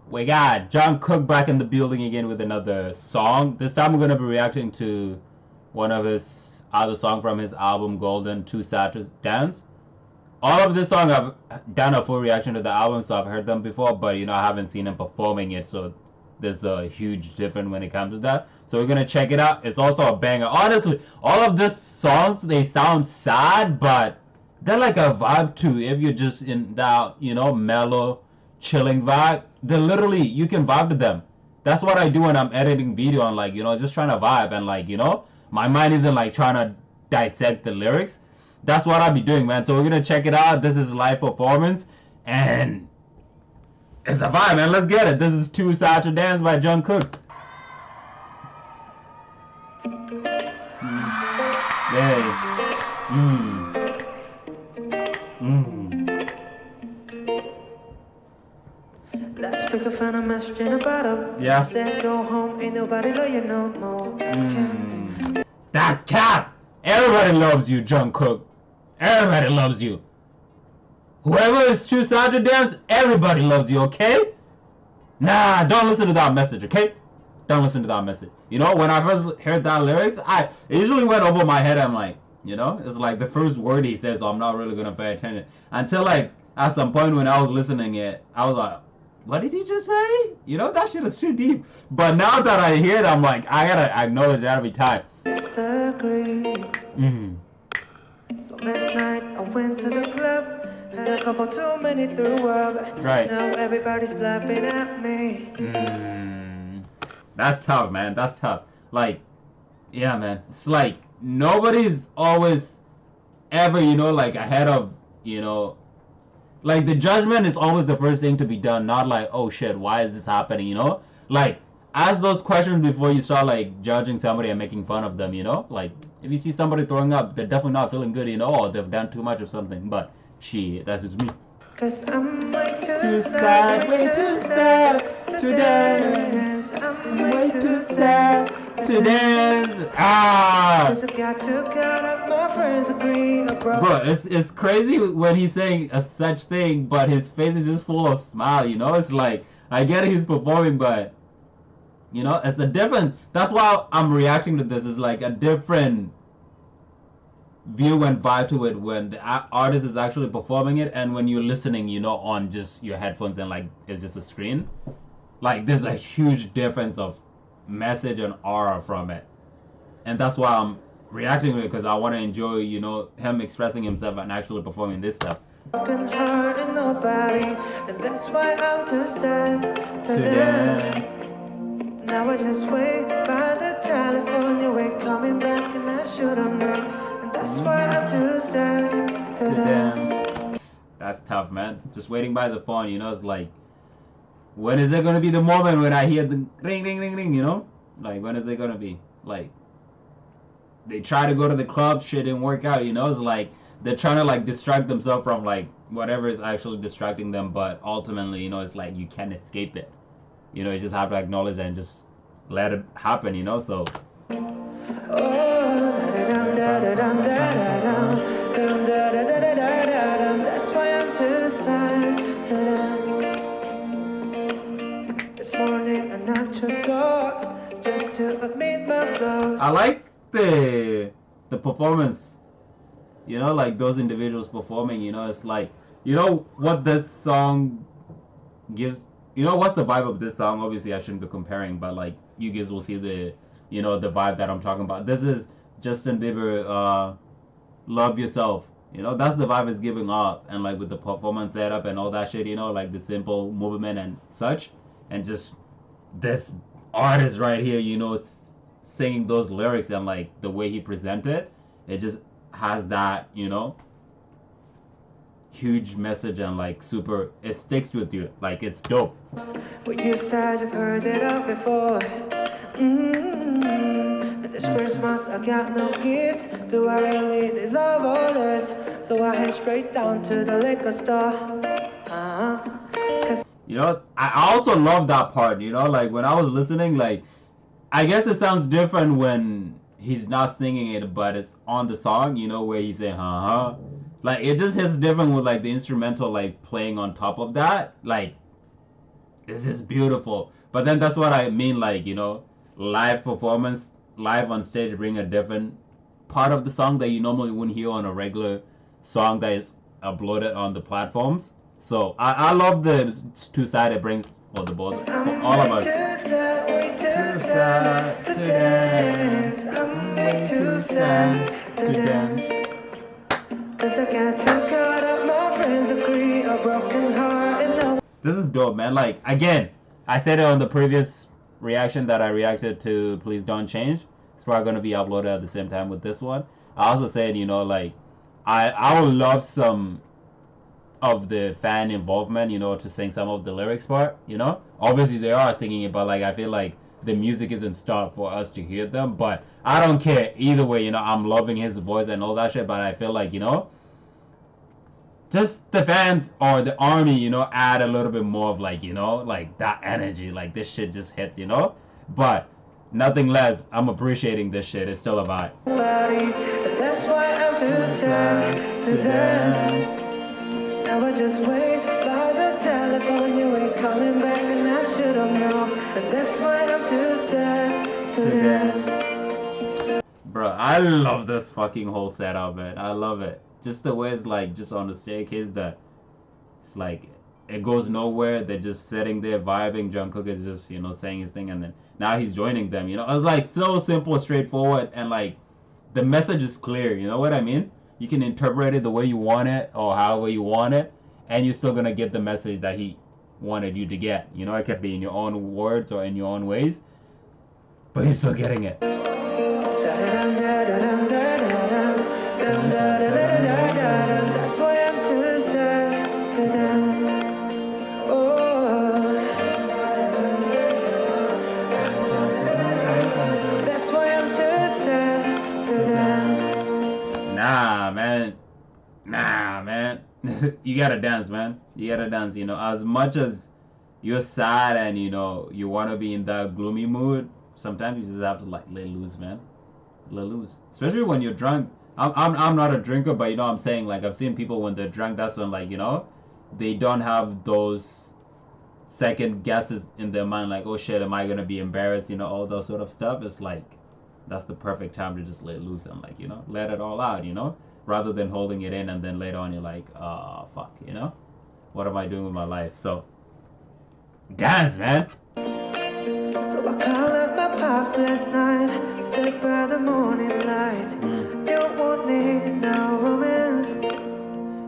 We got Jungkook back in the building again with another song. This time we're gonna be reacting to one of his other song from his album Golden, Too Sad to Dance. All of this song I've done a full reaction to the album, so I've heard them before, but I haven't seen him performing it, so there's a huge difference when it comes to that. So we're gonna check it out. It's also a banger. Honestly, all of these songs they sound sad, but they're like a vibe too. If you're just in that, mellow, chilling vibe, they're literally you can vibe to them. That's what I do when I'm editing video and just trying to vibe and my mind isn't like trying to dissect the lyrics. That's what I'll be doing, man. So we're gonna check it out. This is live performance and it's a vibe, man. Let's get it. This is Too Sad to Dance by Jungkook. Last week I found a message in a bottle. Yeah. I said go home, ain't nobody love you no more. I can't. That's cap. Everybody loves you, Jungkook. Everybody loves you. Whoever is Too Sad to Dance, everybody loves you, okay? Nah, don't listen to that message, okay? Don't listen to that message. When I first heard that lyrics, it usually went over my head. I'm like, it's like the first word he says, so I'm not really gonna pay attention. Until at some point when I was listening it, I was like, what did he just say? That shit is too deep. But now that I hear it, I'm like, I gotta acknowledge that every time. Disagree. So last night I went to the club, had a couple too many threw up. Right. Now everybody's laughing at me. That's tough, man. That's tough. Yeah, man. It's like nobody's always ever, ahead of, the judgment is always the first thing to be done, not like, oh shit, why is this happening, ask those questions before you start judging somebody and making fun of them, if you see somebody throwing up, they're definitely not feeling good, or they've done too much or something. But shit, that's just me. Cause I'm way too sad, way too sad to dance. I'm way too sad to dance. Cause I got to cut up, my friends agree. Bro, it's crazy when he's saying a such thing, but his face is just full of smile, It's like, I get it, he's performing, but it's a different, that's why I'm reacting to this. It's like a different view and vibe to it when the artist is actually performing it and when you're listening, on just your headphones and it's just a screen. There's a huge difference of message and aura from it. And that's why I'm reacting to it, because I want to enjoy, him expressing himself and actually performing this stuff. Broken heart and nobody, and that's why I'm too sad to dance. Now I just wait by the California way coming back, and I should have known. And that's why I'm too sad to dance. That's tough, man. Just waiting by the phone, it's like, when is it gonna be the moment when I hear the ring, ring, ring, ring? When is it gonna be? They try to go to the club, shit didn't work out. It's like they're trying to distract themselves from whatever is actually distracting them, but ultimately, it's like you can't escape it. You just have to acknowledge it and just let it happen, so. That's why I'm too sad to dance. This morning I knocked your door just to admit my flaws. I like the performance. Those individuals performing, it's like, what this song gives. What's the vibe of this song? Obviously, I shouldn't be comparing, but you guys will see the, the vibe that I'm talking about. This is Justin Bieber, Love Yourself. That's the vibe it's giving off, and with the performance setup and all that shit, the simple movement and such, and just this artist right here, singing those lyrics and the way he presented, it just has that, huge message and super, it sticks with you, it's dope. But you said you've heard it all before. This Christmas I got no gift. Do I really deserve all this? So I head straight down to the liquor store. I also love that part, when I was listening, I guess it sounds different when he's not singing it, but it's on the song, where he's saying, It just hits different with, the instrumental, playing on top of that. This is beautiful. But then that's what I mean, like, you know, live performance, live on stage bring a different part of the song that you normally wouldn't hear on a regular song that is uploaded on the platforms. So I love the two side it brings for the both, for all of us. Way too sad to dance. I'm way too sad to dance. Cause I got too caught up, my friends agree. A broken heart and no. This is dope, man. Like, again, I said it on the previous reaction that I reacted to Please Don't Change. It's probably going to be uploaded at the same time with this one. I also said, you know, like, I would love some of the fan involvement, you know, to sing some of the lyrics part, you know. Obviously, they are singing it, but, like, I feel like the music isn't stopped for us to hear them. But I don't care. Either way, you know, I'm loving his voice and all that shit, but I feel like, you know, just the fans or the army, you know, add a little bit more of like, you know, like that energy, like this shit just hits, you know. But nothing less, I'm appreciating this shit. It's still a vibe. That's why I'm too sad to dance. Now I just wait by the telephone. You ain't coming back, and I should've known. But that's why I'm too sad to dance. Bro, I love this fucking whole setup, man. I love it. Just the way it's like just on the staircase that it's like it goes nowhere. They're just sitting there vibing. Jungkook is just, you know, saying his thing, and then now he's joining them, you know. It's like so simple, straightforward, and like the message is clear, you know what I mean? You can interpret it the way you want it or however you want it, and you're still gonna get the message that he wanted you to get. You know, it could be in your own words or in your own ways, but he's still getting it. That's why I'm too sad to dance. Oh, that's why I'm too sad to dance. Nah, man. Nah, man. You gotta dance, man. You gotta dance. You know, as much as you're sad and you know you wanna be in that gloomy mood, sometimes you just have to like let loose, man. Let loose. Especially when you're drunk. I'm not a drinker, but you know what I'm saying, like I've seen people when they're drunk, that's when like, you know, they don't have those second guesses in their mind like, oh shit, am I gonna be embarrassed, you know, all those sort of stuff. It's like that's the perfect time to just let loose and like, you know, let it all out, you know, rather than holding it in and then later on you're like, oh fuck, you know, what am I doing with my life? So dance, man. So I called up my pops last night, sit by the morning light. You won't need no romance.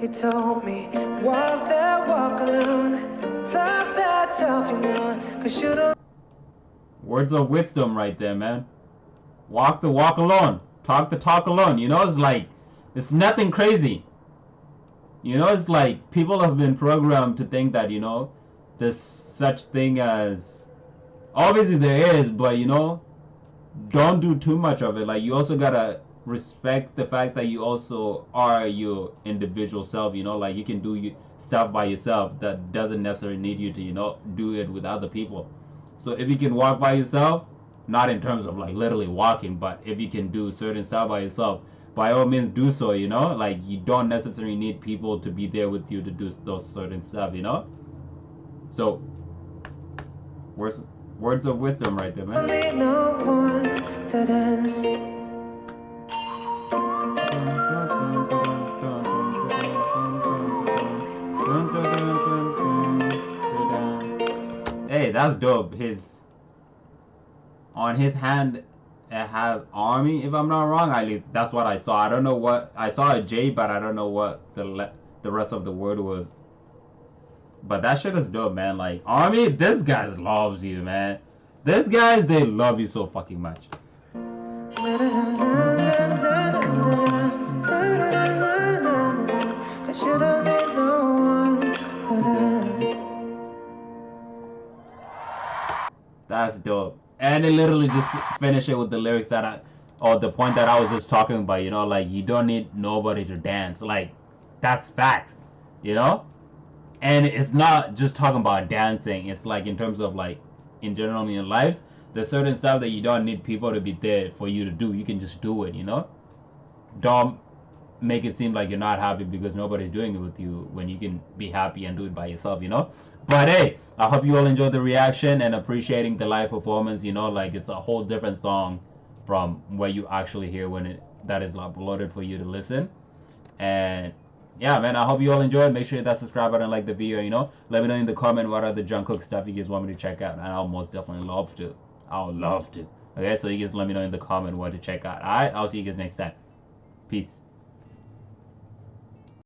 He told me, walk that walk alone, talk that talk, you know, 'cause you don't. Words of wisdom right there, man. Walk the walk alone, talk the talk alone. You know, it's like it's nothing crazy. You know, it's like people have been programmed to think that, you know, there's such thing as, obviously there is, but you know, don't do too much of it. Like you also gotta respect the fact that you also are your individual self, you know, like you can do stuff by yourself that doesn't necessarily need you to, you know, do it with other people. So if you can walk by yourself, not in terms of like literally walking, but if you can do certain stuff by yourself, by all means do so, you know, like you don't necessarily need people to be there with you to do those certain stuff, you know. So words of wisdom right there, man. Need no one to dance. Hey, that's dope. On his hand it has army, if I'm not wrong. At least that's what I saw. I don't know what I saw, a J, but I don't know what the rest of the word was. But that shit is dope, man. Like army, this guy loves you, man. These guys, they love you so fucking much. That's dope. And they literally just finish it with the lyrics or the point that I was just talking about, you know, like you don't need nobody to dance. Like, that's fact, you know? And it's not just talking about dancing. It's like in terms of like, in general in your lives, there's certain stuff that you don't need people to be there for you to do. You can just do it, you know? Don't make it seem like you're not happy because nobody's doing it with you when you can be happy and do it by yourself, you know? But hey, I hope you all enjoyed the reaction and appreciating the live performance. You know, like it's a whole different song from what you actually hear when that is uploaded for you to listen. And yeah, man, I hope you all enjoyed. Make sure you hit that subscribe button and like the video. You know, let me know in the comment what other Jungkook stuff you guys want me to check out, and I'll most definitely love to. I'll love to. Okay, so you guys let me know in the comment what to check out. All right, I'll see you guys next time. Peace.